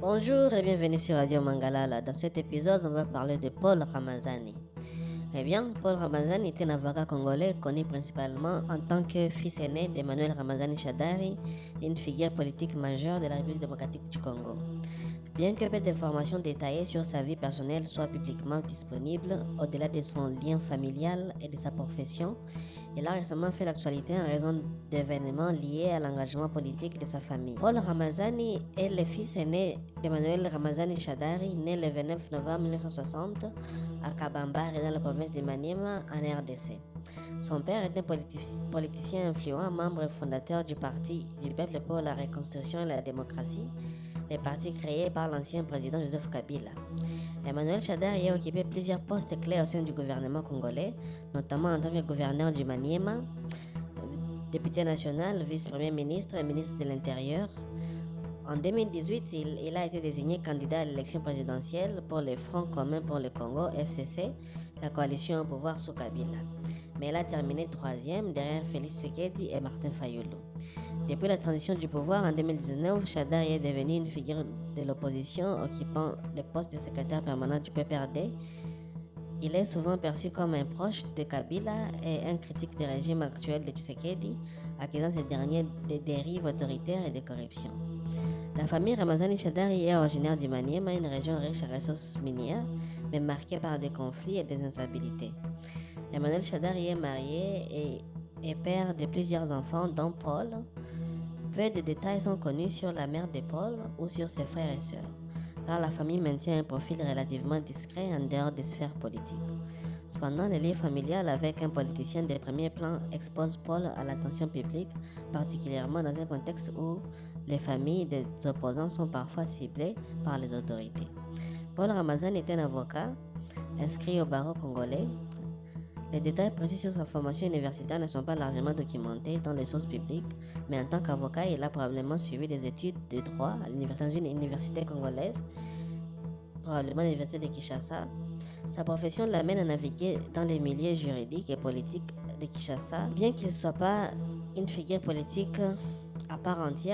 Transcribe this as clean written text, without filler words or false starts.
Bonjour et bienvenue sur Radio Mangalala. Dans cet épisode, on va parler de Paul Ramazani. Eh bien, Paul Ramazani était un avocat congolais connu principalement en tant que fils aîné d'Emmanuel Ramazani Shadari, une figure politique majeure de la République démocratique du Congo. Bien que peu d'informations détaillées sur sa vie personnelle soient publiquement disponibles, au-delà de son lien familial et de sa profession, il a récemment fait l'actualité en raison d'événements liés à l'engagement politique de sa famille. Paul Ramazani est le fils aîné d'Emmanuel Ramazani Shadari, né le 29 novembre 1960 à Kabambari dans la province de Maniema en RDC. Son père est un politicien influent, membre fondateur du Parti du Peuple pour la Reconstruction et la Démocratie, le parti créé par l'ancien président Joseph Kabila. Emmanuel Shadari a occupé plusieurs postes clés au sein du gouvernement congolais, notamment en tant que gouverneur du Maniema, député national, vice-premier ministre et ministre de l'Intérieur. En 2018, il a été désigné candidat à l'élection présidentielle pour le Front commun pour le Congo, FCC, la coalition au pouvoir sous Kabila. Mais il a terminé troisième derrière Félix Tshisekedi et Martin Fayulu. Depuis la transition du pouvoir en 2019, Shadari est devenu une figure de l'opposition occupant le poste de secrétaire permanent du PPRD. Il est souvent perçu comme un proche de Kabila et un critique du régime actuel de Tshisekedi, accusant ces derniers de dérives autoritaires et de corruption. La famille Ramazani Shadari est originaire du Maniema, une région riche en ressources minières, mais marquée par des conflits et des instabilités. Emmanuel Shadari est marié et père de plusieurs enfants, dont Paul. Peu de détails sont connus sur la mère de Paul ou sur ses frères et sœurs, car la famille maintient un profil relativement discret en dehors des sphères politiques. Cependant, le lien familial avec un politicien de premier plan expose Paul à l'attention publique, particulièrement dans un contexte où les familles des opposants sont parfois ciblées par les autorités. Paul Ramazani est un avocat inscrit au barreau congolais. Les détails précis sur sa formation universitaire ne sont pas largement documentés dans les sources publiques, mais en tant qu'avocat, il a probablement suivi des études de droit dans une université congolaise, probablement l'université de Kinshasa. Sa profession l'amène à naviguer dans les milieux juridiques et politiques de Kinshasa. Bien qu'il ne soit pas une figure politique à part entière,